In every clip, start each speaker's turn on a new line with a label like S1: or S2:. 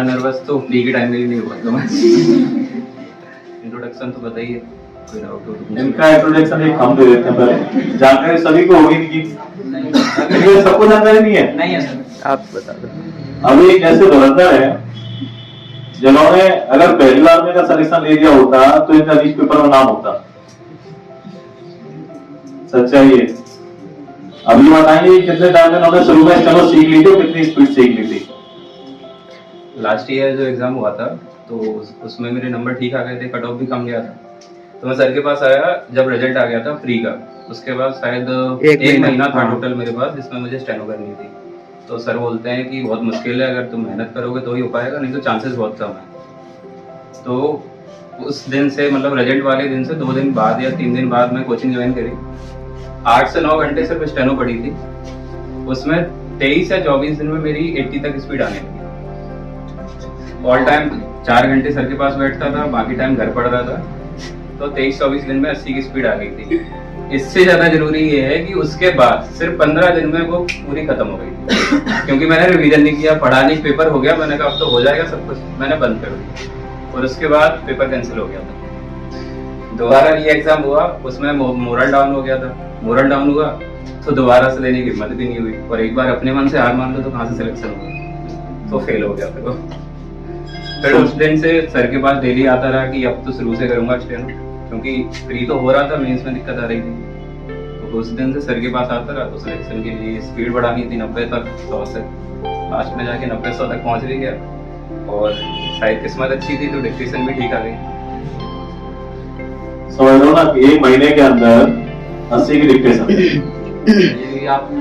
S1: इतना नर्वस तो फ्री के टाइम में भी नहीं हुआ तो मैं इंट्रोडक्शन तो बताइए, कोई डाउट हो तो।
S2: इनका इंट्रोडक्शन एक हम दे देते हैं पहले, जानकारी सभी को होगी इनकी, क्योंकि सबको जानकारी नहीं है।
S1: नहीं है सर, आप बता दो।
S2: अभी एक ऐसे धुरंधर है जिन्होंने अगर पहली बार में का सिलेक्शन ले लिया होता तो इनका न्यूज पेपर में नाम होता। सच्चाई है। अभी बताइए कितने टाइम में उन्होंने शुरू में चलो सीख ली थी, कितनी स्पीड सीख ली थी?
S1: लास्ट ईयर जो एग्जाम हुआ था तो उसमें मेरे नंबर ठीक आ गए थे, कट ऑफ भी कम गया था, तो मैं सर के पास आया जब रिजल्ट आ गया था फ्री का। उसके बाद शायद एक महीना था टोटल मेरे पास जिसमें मुझे स्टेनो करनी थी। तो सर बोलते हैं कि बहुत मुश्किल है, अगर तुम मेहनत करोगे तो ही हो पाएगा, नहीं तो चांसेस बहुत कम है। तो उस दिन से मतलब रिजल्ट वाले दिन से 2 दिन बाद या 3 दिन बाद मैं कोचिंग ज्वाइन करी। 8 से 9 घंटे सिर्फ स्टेनो पड़ी थी, उसमें 23 या 24 दिन में मेरी 80 तक स्पीड आने लगी। ऑल टाइम 4 घंटे सर के पास बैठता था, बाकी टाइम घर पढ़ रहा था, तो 23-24 दिन में 80 की स्पीड आ गई थी। इससे ज्यादा जरूरी ये है कि उसके बाद सिर्फ 15 दिन में वो पूरी खत्म हो गई थी क्योंकि मैंने रिवीजन नहीं किया, पढ़ा नहीं, पेपर हो गया, मैंने कहा अब तो हो जाएगा सब कुछ, मैंने बंद कर दिया और उसके बाद पेपर कैंसिल हो गया था। दोबारा री एग्जाम हुआ, उसमें मोरल डाउन हो गया था। मोरल डाउन हुआ तो दोबारा से देने की हिम्मत भी नहीं हुई, और एक बार अपने मन से हार मान लो तो कहाँ से सिलेक्शन होगा, तो फेल हो गया था। फिर उस दिन से सर के पास डेली आता रहा कि अब तो शुरू से करूंगा स्टेनो, क्योंकि फ्री तो हो रहा था, मेंस में दिक्कत आ रही थी। तो उस दिन से सर के पास आता रहा, तो सिलेक्शन के लिए स्पीड बढ़ानी थी 90 तक, 100 से लास्ट में जाके 90-100 तक पहुंच भी गया, और शायद किस्मत अच्छी थी तो डिक्टेशन भी ठीक आ गई।
S2: समझ लो ना कि 1 महीने के अंदर 80 की डिक्टेशन।
S1: ये आपने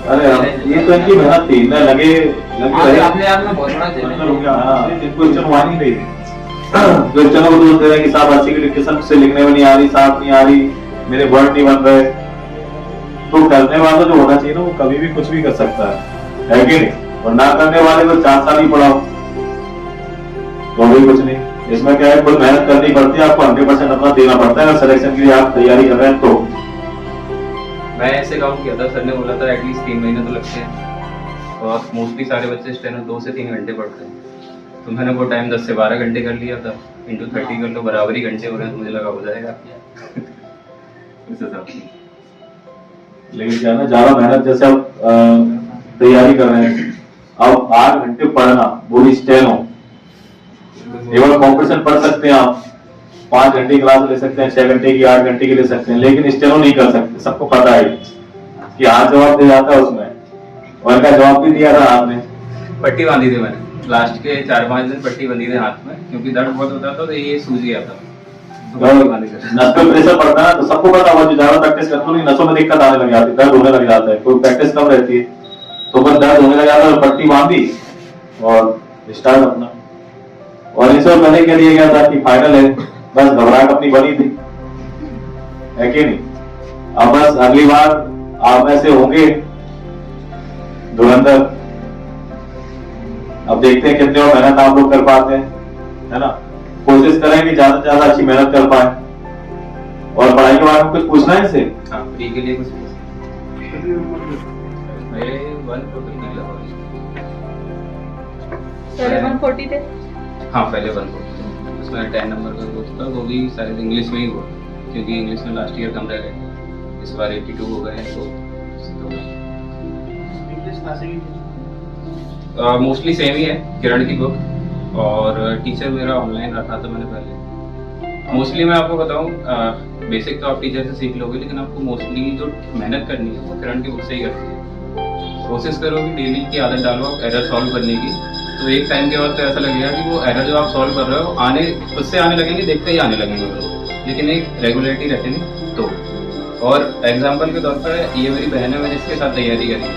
S2: अरे ये तो इनकी मेहनत थी, इतना लगे
S1: अपने आप में बहुत बड़ा
S2: हो गया। हाँ, इनको इच्छा नहीं थी तो चलो वो बोलते रहे कि साहब 80 की डिक्टेशन से लिखने में नहीं आ रही, साहब नहीं आ रही, मेरे वर्ड नहीं बन रहे। तो करने वाला जो होना चाहिए ना वो कभी भी कुछ भी कर सकता है कि नहीं? और ना करने वाले को 4 साल ही पढ़ाओ तो भी कुछ नहीं। इसमें क्या है, खुद मेहनत करनी पड़ती है, आपको 100% अपना देना पड़ता है अगर सिलेक्शन के लिए आप तैयारी कर रहे हैं तो।
S1: मैं ऐसे काउंट किया था, सर ने बोला था एटलीस्ट 3 महीने तो लगते हैं, और मोस्टली सारे बच्चे स्टेनो 2 से 3 घंटे पढ़ते हैं, तो मैंने वो टाइम 10 से 12 घंटे कर लिया था, इंटू 30 कर लो, बराबरी घंटे हो रहे हैं, तो मुझे लगा हो जाएगा इस हिसाब से।
S2: लेकिन क्या ना, ज्यादा मेहनत जैसे आप तैयारी कर रहे हैं, अब 8 घंटे पढ़ना, वो भी स्टेनो, केवल कॉम्पिटिशन पढ़ सकते हैं आप, 5 घंटे की क्लास ले सकते हैं, 6 घंटे की, 8 घंटे की ले सकते हैं, लेकिन स्टेनो नहीं कर सकते। सबको पता है कि हाथ जवाब दे जाता है उसमें, और का जवाब भी दिया था आपने।
S1: पट्टी बांधी थी मैंने, लास्ट के 4-5 दिन पट्टी बंधी थी हाथ में, क्योंकि दर्द बहुत होता था, तो ये सूज गया था, तो
S2: नस पे प्रेशर पड़ता है तो सबको पता हुआ, जो ज्यादा प्रैक्टिस करते हैं नसों में दिक्कत आने लग जाती है, दर्द होने लग जाता है, कोई प्रैक्टिस कम रहती है तो बस दर्द होने लग जाता है, पट्टी बांधी और स्टार्ट अपना। और इसे पहले क्या दिया गया था कि फाइनल है, बस घबराहट अपनी बनी थी, है कि नहीं? अब बस अगली बार आप में से होंगे धुरंधर, अब देखते हैं कितने और मेहनत आप लोग कर पाते हैं, है ना? कोशिश करें कि ज्यादा से ज्यादा अच्छी मेहनत कर पाए। और पढ़ाई के बारे में कुछ पूछना है इनसे?
S1: हाँ, फ्री के लिए कुछ मेरे 140 निकला
S3: पहले 140 थे।
S1: हाँ, पहले 140, उसमें 10 नंबर का ग्रुप था, वो भी शायद इंग्लिश में ही हुआ, क्योंकि इंग्लिश में लास्ट ईयर कम रह गए, इस बार 82 हो गए हैं, तो मोस्टली सेम ही है, किरण की बुक, और टीचर मेरा ऑनलाइन रखा था मैंने पहले। मोस्टली मैं आपको बताऊं, बेसिक तो आप टीचर से सीख लोगे, लेकिन आपको मोस्टली जो मेहनत करनी है वो किरण की बुक से ही करनी है। कोशिश करो कि डेली की आदत डालो एरर सॉल्व करने की, तो एक टाइम के बाद तो ऐसा लगेगा कि वो एरर जो आप सॉल्व कर रहे हो खुद से आने लगेंगे, देखते ही आने लगेंगे वो, लेकिन एक रेगुलरिटी रखेंगे तो। और एग्जाम्पल के तौर पर ये मेरी बहन है, मैंने इसके साथ तैयारी करी है,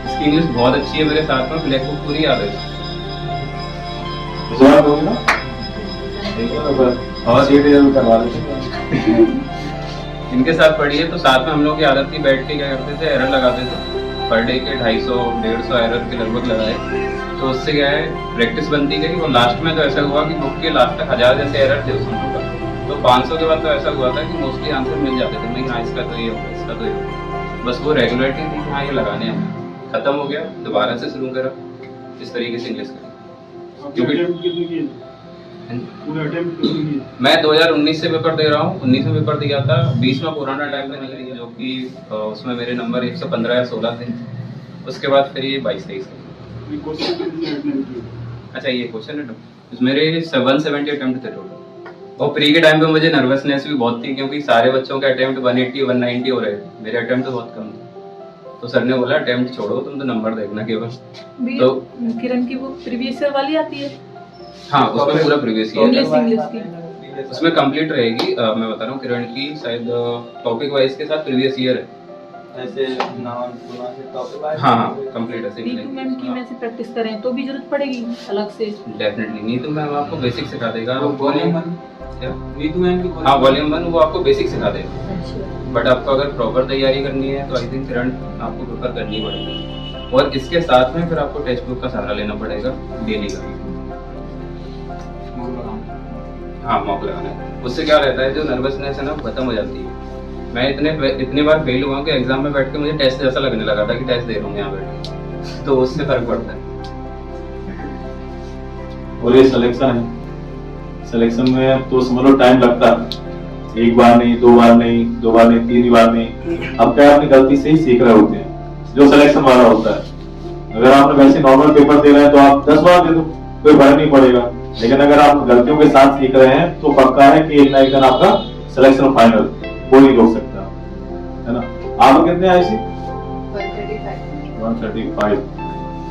S1: इसकी इंग्लिश बहुत अच्छी है, मेरे साथ में ब्लैक बुक पूरी याद है।
S2: और करवा देते
S1: इनके साथ पढ़ी है, तो साथ में हम लोग की आदत थी, बैठ के क्या करते थे, एरर लगाते थे, पर डे के 250-150 एरर के लगभग लगाए, तो उससे क्या है प्रैक्टिस बनती गई। और लास्ट में तो ऐसा हुआ कि बुक के लास्ट तक 1000 जैसे एरर थे उसमें, तो 500 के बाद तो ऐसा हुआ था कि मोस्टली आंसर मिल जाते थे, नहीं हाँ इसका तो ये होगा, इसका तो ये होगा, बस वो रेगुलरिटी थी कि हाँ ये लगाने हैं। खत्म हो गया, दोबारा से शुरू करा, इस तरीके से इंग्लिश करी। क्योंकि
S4: अटेम्प्ट कितने किए? पूरे अटेम्प्ट कितने किए?
S1: मैं 2019 से पेपर दे रहा हूँ, 19 में पेपर दिया था, 20 में कोरोना टाइम में निकली जो कि उसमें मेरे नंबर 115 या 16 थे। उसके बाद फिर ये 22-23
S4: ये क्वेश्चन कितने अटेम्प्ट किए?
S1: अच्छा ये क्वेश्चन है मेरे 170 अटेम्प्ट थे टोटल। और प्री के टाइम पे मुझे नर्वसनेस भी बहुत थी क्योंकि सारे बच्चों के अटेम्प्ट 180 190 हो रहे थे, मेरे अटेम्प्ट तो बहुत कम थे। तो सर ने बोला अटेम्प्ट छोड़ो, तुम तो नंबर देखना केवल। तो
S3: किरण की वो प्रीवियस ईयर वाली आती है,
S1: हाँ उसमें पूरा प्रीवियस ईयर
S3: इंग्लिश की।
S1: उसमें कंप्लीट रहेगी। मैं बता रहा हूँ किरण की शायद टॉपिक वाइज के साथ प्रीवियस ईयर है।
S5: ऐसे नाम सुना से टॉपिक वाइज।
S1: हाँ कंप्लीट ऐसे
S3: नीतू मैम की में से प्रैक्टिस करें तो भी जरूरत पड़ेगी अलग से?
S1: डेफिनेटली नीतू मैम आपको बेसिक सिखा देगा।
S5: वॉल्यूम 1
S1: क्या
S5: नीतू मैम की
S1: हाँ वॉल्यूम 1 वो आपको बेसिक सिखा देगा।
S3: अच्छा,
S1: बट आपको अगर प्रॉपर तैयारी करनी है तो आई थिंक किरण आपको प्रेफर करनी पड़ेगी। और इसके साथ में फिर आपको टेक्स्ट बुक का सहारा लेना पड़ेगा डेली का। हाँ मॉक लगाना है, उससे क्या रहता है जो नर्वसनेस है ना वो खत्म हो जाती है। मैं इतने बार फेल हुआ कि एग्जाम में बैठ के मुझे टेस्ट जैसा लगने लगा था कि टेस्ट दे रहा हूँ यहाँ बैठ के, तो उससे फर्क पड़ता है।
S2: और ये सिलेक्शन है, सिलेक्शन में तो समझ लो टाइम लगता है, एक बार नहीं, दो बार नहीं, तीन बार नहीं। अब क्या अपनी गलती से ही सीख रहे होते हैं जो सिलेक्शन वाला होता है। अगर आपने वैसे नॉर्मल पेपर दे रहे हैं तो आप 10 बार दे दो, कोई फर्क नहीं पड़ेगा। लेकिन अगर आप गलतियों के साथ सीख रहे हैं तो पक्का है कि एक ना एक दिन आपका सिलेक्शन फाइनल कोई नहीं रोक सकता, है ना। आप कितने आए थे? 135,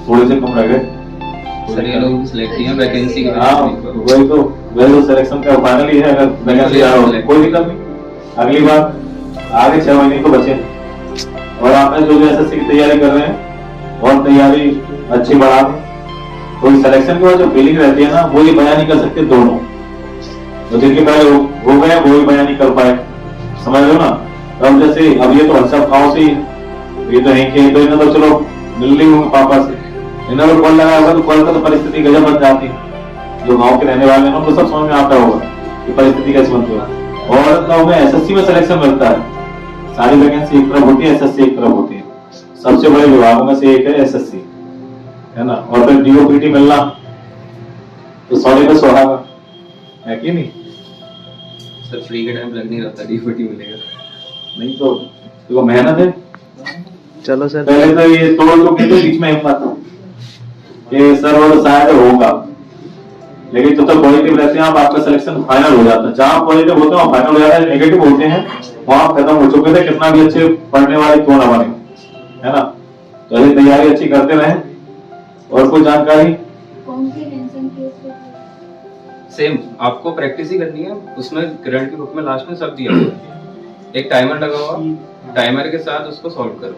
S2: थोड़े से कम रह गए।
S1: सर ये लोग सिलेक्ट किए वैकेंसी के
S2: हाँ वही तो सिलेक्शन का फाइनल ही है। अगर वैकेंसी आ रहा हो कोई दिक्कत नहीं, अगली बार आगे 6 महीने तो बचे। और आपने जो एसएससी की तैयारी कर रहे हैं और तैयारी अच्छी बढ़ा दें, तो सिलेक्शन के बाद जो फीलिंग रहती है ना वो ये बयान नहीं कर सकते दोनों। तो जिनके पहले हो गए वो ही बयान नहीं कर पाए, समझ लो ना। अब जैसे अब ये तो हर्षद गाँव से ही, ये तो यहीं के, तो इन्हें तो चलो मिल रही होंगे पापा से, इन्हें तो कॉल लगाया होगा तो कॉल का तो परिस्थिति गजब बन जाती है। जो गांव के रहने वाले हैं उनको सब समझ में आता होगा कि परिस्थिति कैसे बनती है। और गांव में एसएससी में सिलेक्शन मिलता है, सारी वैकेंसी एक तरफ होती है, एसएससी एक तरफ होती है। सबसे बड़े विभागों में से एक है एसएससी, है ना। और फिर डीओपीटी मिलना तो 100 पे सुहागा है कि नहीं।
S1: सर फ्री के टाइम लग नहीं रहा था डीओपीटी मिलेगा,
S2: नहीं तो मेहनत है।
S5: चलो सर,
S2: पहले तो ये तोड़ तो के बीच में हिम्मत कि सर वो शायद होगा, लेकिन जब तक पॉजिटिव रहते हैं आप, आपका सिलेक्शन फाइनल हो जाता है। जहां पॉजिटिव होते हैं फाइनल हो जाता है, नेगेटिव होते हैं वहां खत्म हो चुके थे, कितना भी अच्छे पढ़ने वाले क्यों ना बने, है ना। तो ऐसी तैयारी अच्छी करते रहें। और कोई जानकारी?
S1: सेम आपको प्रैक्टिस ही करनी है। उसमें किरण की बुक में लास्ट में सब दिया हुआ है, एक टाइमर लगा हुआ, टाइमर के साथ उसको सॉल्व करो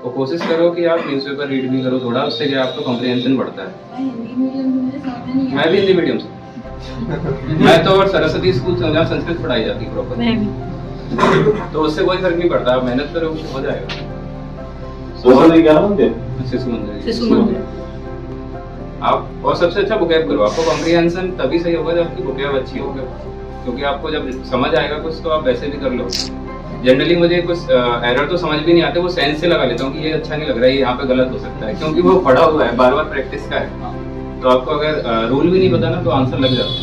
S1: और कोशिश करो कि आप न्यूज़पेपर रीड भी करो थोड़ा, उससे क्या आपको कॉम्प्रिहेंशन बढ़ता है। मैं भी हिंदी मीडियम से मैं तो और सरस्वती स्कूल से जहाँ संस्कृत पढ़ाई जाती है प्रॉपर, तो उससे कोई फर्क नहीं पड़ता। आप मेहनत करो हो जाएगा।
S2: सरस्वती क्या नाम थे?
S1: शिशु मंदिर। आप और सबसे अच्छा बुकैब करो, आपको कॉम्प्रिहेंशन तभी सही होगा जब आपकी बुकैब अच्छी होगी, क्योंकि आपको जब समझ आएगा कुछ तो आप वैसे भी कर लो। जनरली मुझे कुछ एरर तो समझ भी नहीं आते, वो सेंस से लगा लेता हूँ कि ये अच्छा नहीं लग रहा है, यहाँ पे गलत हो सकता है, क्योंकि वो पढ़ा हुआ है, बार बार प्रैक्टिस का है। तो आपको अगर रूल भी नहीं पता ना तो आंसर लग जाता है।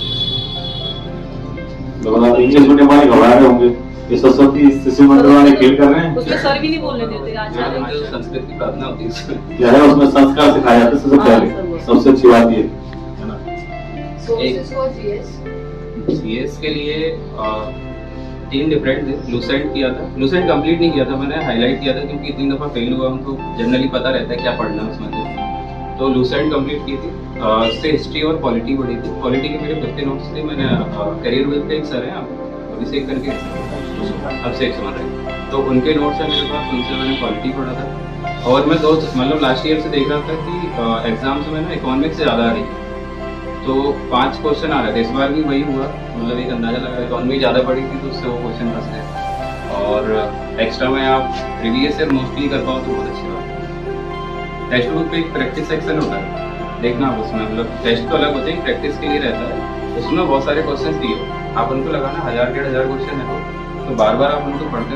S2: इंग्लिश मीडियम वाले घबरा रहे होंगे, ये सरस्वती शिशु मंदिर वाले खेल कर रहे हैं।
S3: उसमें सर भी नहीं बोलने देते आचार्य।
S1: जो संस्कृत की प्रार्थना होती है उसमें
S2: क्या है, उसमें संस्कार सिखाया जाता है सबसे पहले, सबसे अच्छी बात ये है ना। जीएस के लिए 3 डिफरेंट थे। लूसेंट किया था, लूसेंट कंप्लीट नहीं किया था मैंने, हाईलाइट किया था क्योंकि इतनी दफा फेल हुआ हमको जनरली पता रहता है क्या पढ़ना है उसमें से। तो लूसेंट कंप्लीट की थी, उससे हिस्ट्री और पॉलिटी पढ़ी थी। पॉलिटी के मेरे 50 नोट्स थे। मैंने करियर विद पे एक सर है, आप अभी से करके अब से एक समझ रहे, तो उनके नोट्स है मेरे पास, उनसे मैंने पॉलिटी पढ़ा था। और मैं मतलब लास्ट ईयर से देख रहा था कि एग्जाम से मैंने इकोनॉमिक्स से ज़्यादा आ रही, तो 5 क्वेश्चन आ रहे थे। इस बार भी वही हुआ, मतलब एक अंदाजा लगा, इकोनॉमी ज़्यादा पड़ी थी तो उससे वो क्वेश्चन फंस गए। और एक्स्ट्रा में आप प्रीवियस ईयर मोस्टली कर पाओ तो बहुत अच्छी बात है। टेक्स्ट बुक पे एक प्रैक्टिस सेक्शन होता है, देखना आप उसमें, मतलब टेस्ट तो अलग होते हैं, प्रैक्टिस के लिए रहता है। उसमें बहुत सारे क्वेश्चन दिए, आप उनको लगाना, 1000-1500 क्वेश्चन है तो बार बार आप उनको पढ़ते